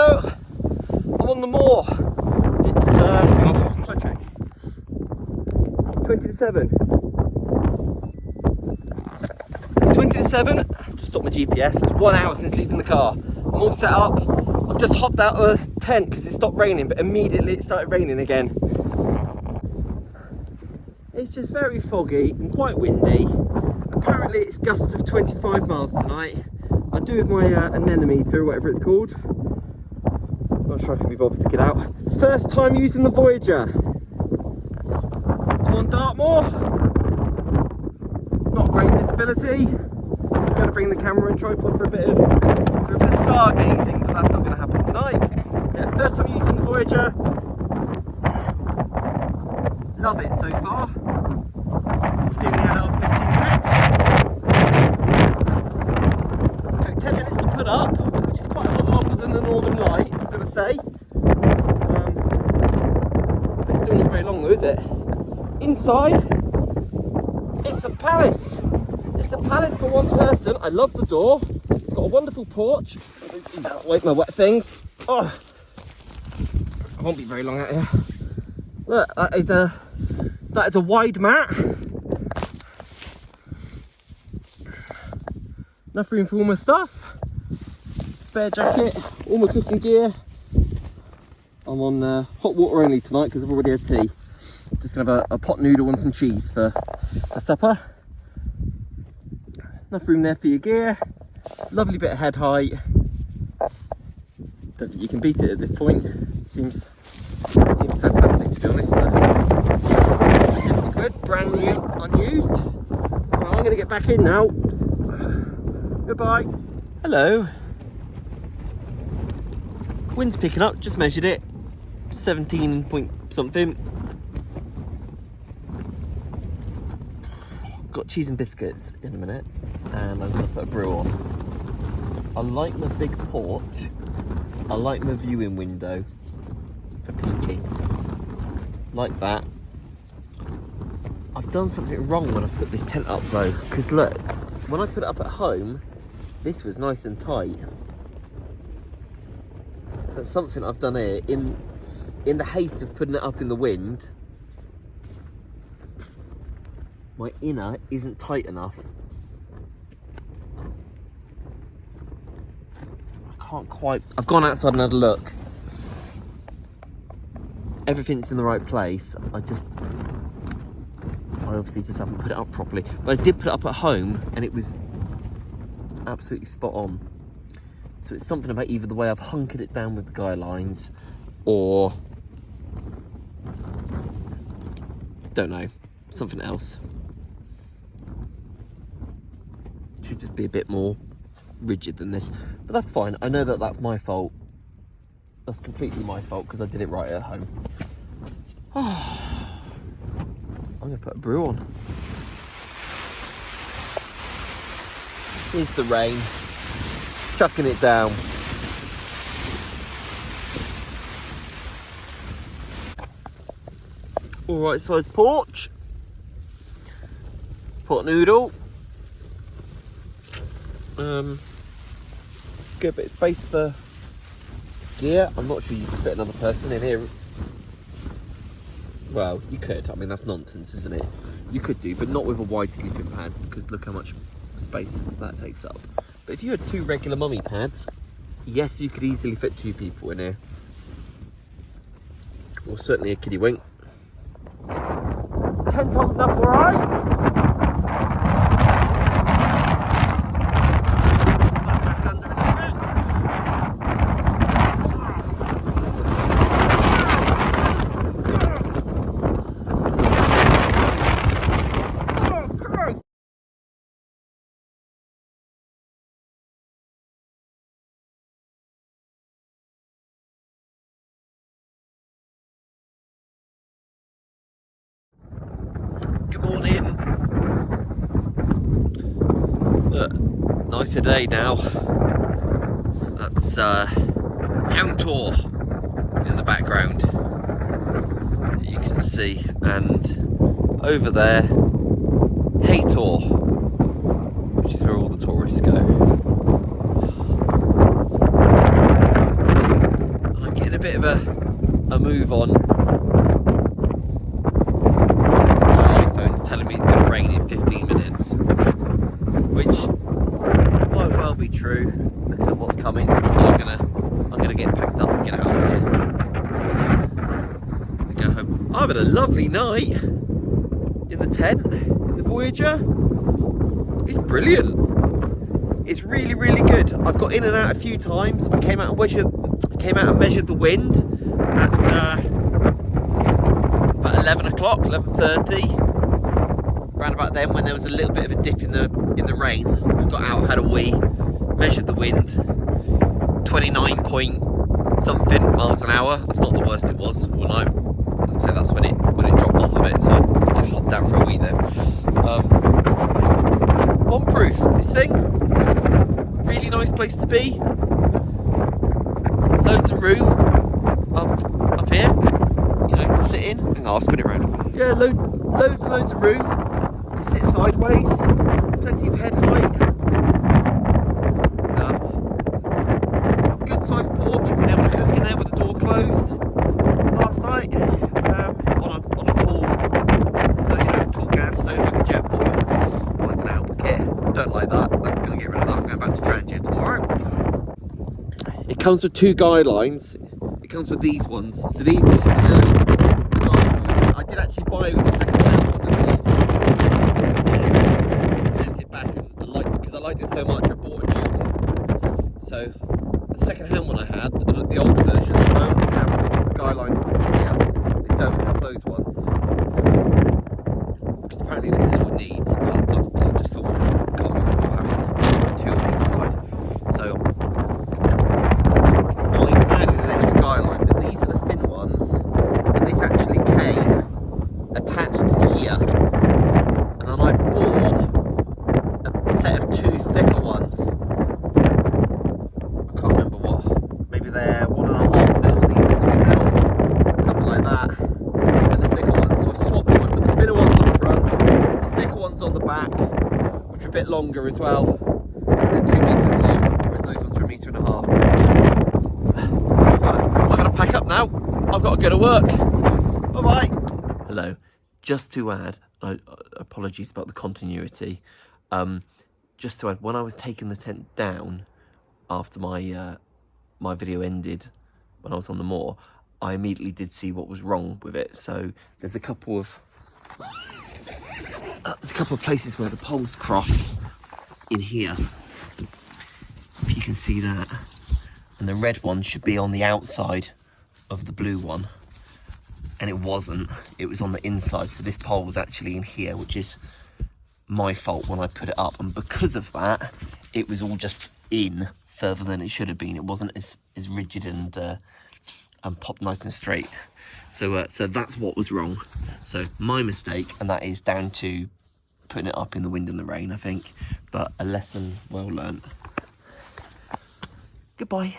Hello, I'm on the moor. It's time check. 20 to 7. It's 20 to 7. I've just stopped my GPS. It's 1 hour since leaving the car. I'm all set up. I've just hopped out of the tent because it stopped raining, but immediately it started raining again. It's just very foggy and quite windy. Apparently it's gusts of 25 miles tonight. I do have my anemometer, whatever it's called. Not sure I can be bothered to get out. First time using the Voyager. I'm on Dartmoor. Not great visibility. I was going to bring the camera and tripod for a bit of stargazing, but that's not going to happen tonight. Yeah, first time using the Voyager. Love it so far. We've only had it up 15 minutes. Took 10 minutes to put up, which is quite a lot longer than the Northern Lite, I've got to say. It's still not very long though, is it? Inside, it's a palace. It's a palace for one person. I love the door. It's got a wonderful porch. Ease out, wipe my wet things. Oh, I won't be very long out here. Look, that is a wide mat. Enough room for all my stuff. Spare jacket, all my cooking gear. I'm on hot water only tonight because I've already had tea. Just gonna have a pot noodle and some cheese for supper. Enough room there for your gear. Lovely bit of head height. Don't think you can beat it at this point. Seems fantastic, to be honest. 50 quid, brand new, unused. Well, I'm gonna get back in now. Goodbye. Hello. Wind's picking up, just measured it. 17 point something. Got cheese and biscuits in a minute, and I'm gonna put a brew on. I like my big porch. I like my viewing window for peeking. Like that. I've done something wrong when I've put this tent up though, because look, when I put it up at home, this was nice and tight. But something I've done here, in the haste of putting it up in the wind, my inner isn't tight enough. I can't quite, I've gone outside and had a look. Everything's in the right place. I obviously just haven't put it up properly. But I did put it up at home and it was absolutely spot on. So it's something about either the way I've hunkered it down with the guy lines, or don't know, something else. Should just be a bit more rigid than this, but that's fine. I know that that's my fault. That's completely my fault because I did it right at home. I'm gonna put a brew on. Here's the rain, chucking it down. All right size porch. Pot noodle. Get a bit of space for gear. I'm not sure you could fit another person in here. Well, you could. I mean, that's nonsense, isn't it? You could do, but not with a wide sleeping pad, because look how much space that takes up. But if you had 2 regular mummy pads, yes, you could easily fit 2 people in here. Or certainly a kiddie wink. Tent holding up all right. Good morning. Look, nicer day now. That's Hound Tour in the background, you can see, and over there Hay Tour, which is where all the tourists go. bit of a move on. My iPhone's telling me it's going to rain in 15 minutes, which might well be true. Looking at what's coming, so I'm gonna get packed up and get out of here. Go home. I've had a lovely night in the tent, in the Voyager. It's brilliant. It's really, really good. I've got in and out a few times. I came out and measured the wind at about 11 o'clock, 11:30. Around about then, when there was a little bit of a dip in the rain, I got out, had a wee, measured the wind, 29 point something miles an hour. That's not the worst it was. When I say that's when it dropped off a bit, so I hopped out for a wee then. Bomb-proof, this thing. Really nice place to be. Loads of room up here, you know, to sit in. Hang on, I'll spin it around. Yeah, loads and loads of room to sit sideways. Plenty of head height. Good sized porch. I've been able to cook in there with the door closed last night. On a tall stove, you know, tall gas stove like a jet boil. Mine's an Alpha kit. Don't like that. I'm going to get rid of that. I'm going back to Trangia tomorrow. It comes with two guidelines. It comes with these ones. So these are the guidelines. I did actually buy a second-hand one of these. I sent it back and because I liked it so much, I bought a new one. So the second-hand one I had, the older versions, only have the guideline points here. They don't have those ones. Because apparently this is what it needs, but I just feel more comfortable having two on each side. So I added an extra guideline, but these are the thin ones, and this actually came attached to here. And then I bought a set of two thicker ones. I can't remember what. Maybe they're 1.5 mil, these are 2 mil, something like that. These are the thicker ones, so I swapped them. I put the thinner ones on the front, the thicker ones on the back, which are a bit longer as well. They're 2 meters long, whereas those ones are 1.5 meters. Right, I'm gonna pack up now. I've got to go to work. Bye bye. Hello. Just to add, apologies about the continuity. Just to add, when I was taking the tent down after my my video ended when I was on the moor, I immediately did see what was wrong with it. So there's a couple of places where the poles cross in here. If you can see that, and the red one should be on the outside of the blue one, and it wasn't. It was on the inside. So this pole was actually in here, which is my fault when I put it up, and because of that, it was all just in further than it should have been. It wasn't as rigid and popped nice and straight. So that's what was wrong. So my mistake, and that is down to putting it up in the wind and the rain, I think. But a lesson well learnt. Goodbye.